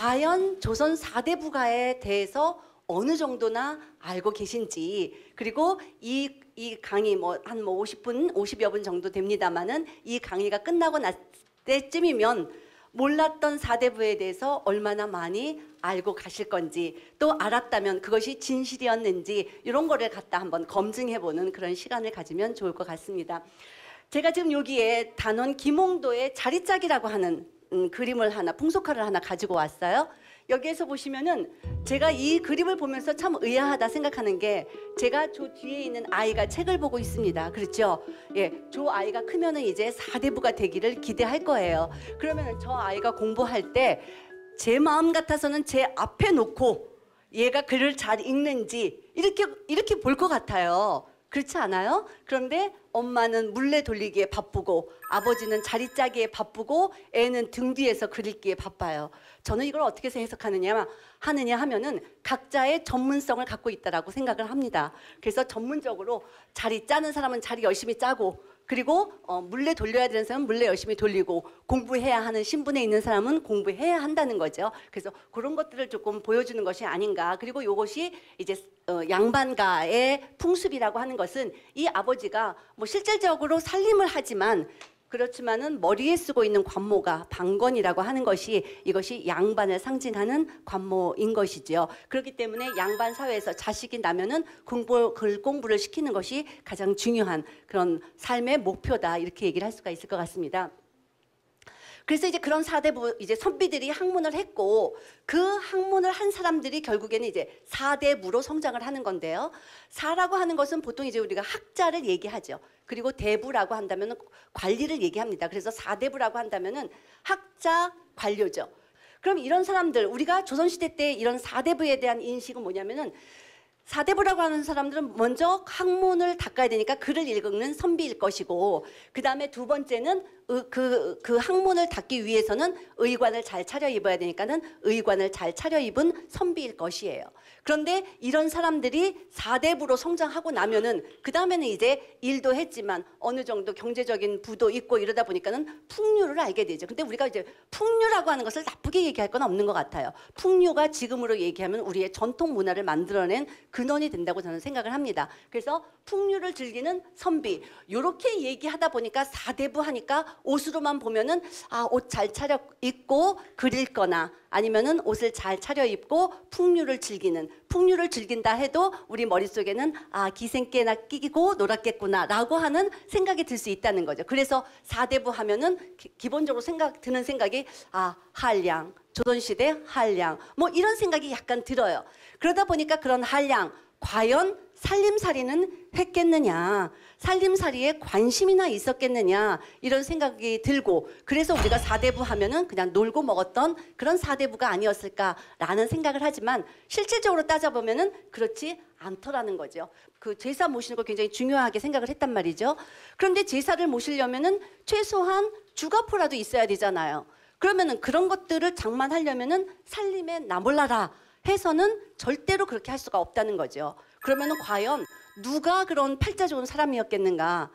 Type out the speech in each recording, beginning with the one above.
과연 조선 4대 부가에 대해서 어느 정도나 알고 계신지, 그리고 이 강의 한 50분, 50여 분 정도 됩니다만은 이 강의가 끝나고 났을 때쯤이면 몰랐던 4대 부에 대해서 얼마나 많이 알고 가실 건지, 또 알았다면 그것이 진실이었는지 이런 거를 갖다 한번 검증해보는 그런 시간을 가지면 좋을 것 같습니다. 제가 지금 여기에 단원 김홍도의 자리짝이라고 하는 그림을 하나, 풍속화를 하나 가지고 왔어요. 여기에서 보시면은 제가 이 그림을 보면서 참 의아하다 생각하는 게, 제가 저 뒤에 있는 아이가 책을 보고 있습니다. 그렇죠? 예, 저 아이가 크면은 이제 4대 부가 되기를 기대할 거예요. 그러면은 저 아이가 공부할 때 제 마음 같아서는 제 앞에 놓고 얘가 글을 잘 읽는지 이렇게 볼 것 같아요. 그렇지 않아요? 그런데 엄마는 물레 돌리기에 바쁘고 아버지는 자리 짜기에 바쁘고 애는 등 뒤에서 글 읽기에 바빠요. 저는 이걸 어떻게 해석하느냐 하면은 각자의 전문성을 갖고 있다라고 생각을 합니다. 그래서 전문적으로 자리 짜는 사람은 자리 열심히 짜고, 그리고 물레 돌려야 되는 사람은 물레 열심히 돌리고, 공부해야 하는 신분에 있는 사람은 공부해야 한다는 거죠. 그래서 그런 것들을 조금 보여주는 것이 아닌가. 그리고 이것이 이제 양반가의 풍습이라고 하는 것은, 이 아버지가 뭐 실질적으로 살림을 하지만 그렇지만은 머리에 쓰고 있는 관모가 방건이라고 하는 것이, 이것이 양반을 상징하는 관모인 것이지요. 그렇기 때문에 양반 사회에서 자식이 나면은 글 공부를 시키는 것이 가장 중요한 그런 삶의 목표다, 이렇게 얘기를 할 수가 있을 것 같습니다. 그래서 이제 그런 4대 부 이제 선비들이 학문을 했고, 그 학문을 한 사람들이 결국에는 이제 4대 부로 성장을 하는 건데요. 4라고 하는 것은 보통 이제 우리가 학자를 얘기하죠. 그리고 대부라고 한다면 관리를 얘기합니다. 그래서 4대 부라고 한다면은 학자, 관료죠. 그럼 이런 사람들, 우리가 조선시대 때 이런 4대 부에 대한 인식은 뭐냐면은, 4대 부라고 하는 사람들은 먼저 학문을 닦아야 되니까 글을 읽는 선비일 것이고, 그 다음에 두 번째는 그 학문을 닦기 위해서는 의관을 잘 차려입어야 되니까는 의관을 잘 차려입은 선비일 것이에요. 그런데 이런 사람들이 4대 부로 성장하고 나면은 그 다음에는 이제 일도 했지만 어느 정도 경제적인 부도 있고 이러다 보니까는 풍류를 알게 되죠. 근데 우리가 이제 풍류라고 하는 것을 나쁘게 얘기할 건 없는 것 같아요. 풍류가 지금으로 얘기하면 우리의 전통 문화를 만들어낸 근원이 된다고 저는 생각을 합니다. 그래서 풍류를 즐기는 선비, 요렇게 얘기하다 보니까 4대 부 하니까 옷으로만 보면은 옷 잘 차려 입고 글 읽거나, 아니면은 옷을 잘 차려입고 풍류를 즐긴다 해도 우리 머릿속에는 기생깨나 끼고 놀았겠구나 라고 하는 생각이 들 수 있다는 거죠. 그래서 4대 부 하면은 기본적으로 드는 생각이 한량, 조선시대 한량 뭐 이런 생각이 약간 들어요. 그러다 보니까 그런 한량, 과연 살림살이는 했겠느냐, 살림살이에 관심이나 있었겠느냐, 이런 생각이 들고, 그래서 우리가 4대 부 하면은 그냥 놀고 먹었던 그런 4대 부가 아니었을까라는 생각을 하지만, 실질적으로 따져보면은 그렇지 않더라는 거죠. 그 제사 모시는 거 굉장히 중요하게 생각을 했단 말이죠. 그런데 제사를 모시려면은 최소한 주가포라도 있어야 되잖아요. 그러면은 그런 것들을 장만하려면은 살림에 나몰라라 해서는 절대로 그렇게 할 수가 없다는 거죠. 그러면은 과연 누가 그런 팔자 좋은 사람이었겠는가?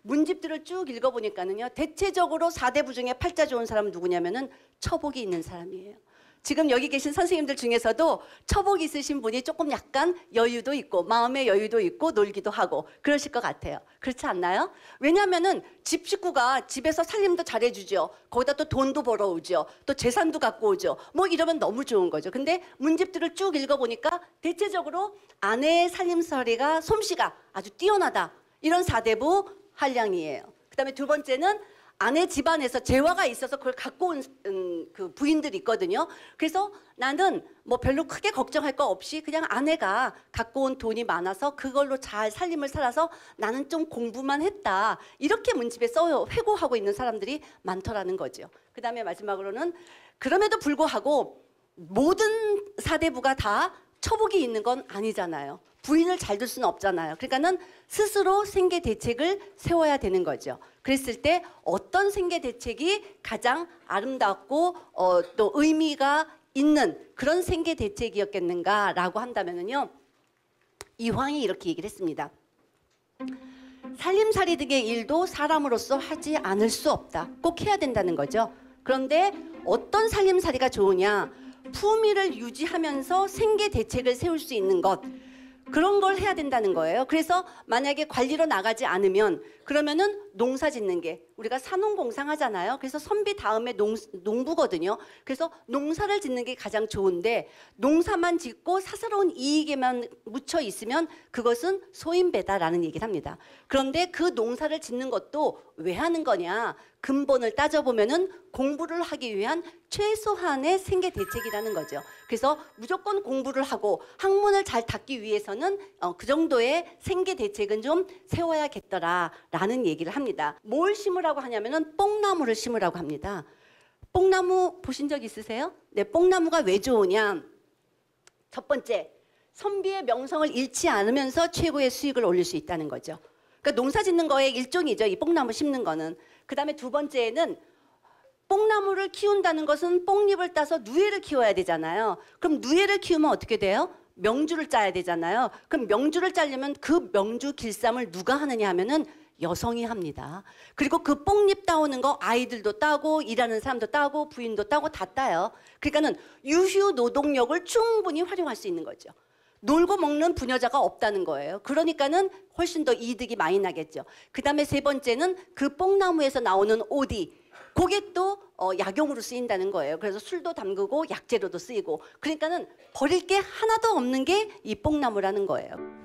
문집들을 쭉 읽어보니까는요, 대체적으로 4대 부 중에 팔자 좋은 사람은 누구냐면은 처복이 있는 사람이에요. 지금 여기 계신 선생님들 중에서도 처복 있으신 분이 조금 약간 여유도 있고 마음의 여유도 있고 놀기도 하고 그러실 것 같아요. 그렇지 않나요? 왜냐하면은 집 식구가 집에서 살림도 잘해주죠. 거기다 또 돈도 벌어오죠. 또 재산도 갖고 오죠. 뭐 이러면 너무 좋은 거죠. 근데 문집들을 쭉 읽어보니까 대체적으로 아내의 살림살이가 솜씨가 아주 뛰어나다, 이런 4대 부 한량이에요. 그 다음에 두 번째는 아내 집안에서 재화가 있어서 그걸 갖고 온 그 부인들이 있거든요. 그래서 나는 뭐 별로 크게 걱정할 거 없이 그냥 아내가 갖고 온 돈이 많아서 그걸로 잘 살림을 살아서 나는 좀 공부만 했다, 이렇게 문집에 회고하고 있는 사람들이 많더라는 거죠. 그 다음에 마지막으로는, 그럼에도 불구하고 모든 4대 부가 다 처복이 있는 건 아니잖아요. 부인을 잘 둘 수는 없잖아요. 그러니까는 스스로 생계 대책을 세워야 되는 거죠. 그랬을 때 어떤 생계 대책이 가장 아름답고 또 의미가 있는 그런 생계 대책이었겠는가라고 한다면은요, 이황이 이렇게 얘기를 했습니다. 살림살이 등의 일도 사람으로서 하지 않을 수 없다. 꼭 해야 된다는 거죠. 그런데 어떤 살림살이가 좋으냐? 품위를 유지하면서 생계 대책을 세울 수 있는 것, 그런 걸 해야 된다는 거예요. 그래서 만약에 관리로 나가지 않으면 그러면은 농사 짓는 게, 우리가 산농공상 하잖아요. 그래서 선비 다음에 농부거든요. 그래서 농사를 짓는 게 가장 좋은데, 농사만 짓고 사사로운 이익에만 묻혀 있으면 그것은 소인배다라는 얘기를 합니다. 그런데 그 농사를 짓는 것도 왜 하는 거냐? 근본을 따져보면은 공부를 하기 위한 최소한의 생계 대책이라는 거죠. 그래서 무조건 공부를 하고 학문을 잘 닦기 위해서는 그 정도의 생계 대책은 좀 세워야겠더라라는 얘기를 합니다. 뭘 심으라고 하냐면은 뽕나무를 심으라고 합니다. 뽕나무 보신 적 있으세요? 네, 뽕나무가 왜 좋으냐? 첫 번째, 선비의 명성을 잃지 않으면서 최고의 수익을 올릴 수 있다는 거죠. 그러니까 농사 짓는 거의 일종이죠. 이 뽕나무 심는 거는. 그 다음에 두 번째는 뽕나무를 키운다는 것은 뽕잎을 따서 누에를 키워야 되잖아요. 그럼 누에를 키우면 어떻게 돼요? 명주를 짜야 되잖아요. 그럼 명주를 짜려면 그 명주 길쌈을 누가 하느냐 하면은 여성이 합니다. 그리고 그 뽕잎 따오는 거 아이들도 따고 일하는 사람도 따고 부인도 따고 다 따요. 그러니까는 유휴 노동력을 충분히 활용할 수 있는 거죠. 놀고 먹는 부녀자가 없다는 거예요. 그러니까는 훨씬 더 이득이 많이 나겠죠. 그 다음에 세 번째는 그 뽕나무에서 나오는 오디, 그게 또 약용으로 쓰인다는 거예요. 그래서 술도 담그고 약재로도 쓰이고, 그러니까는 버릴 게 하나도 없는 게 이 뽕나무라는 거예요.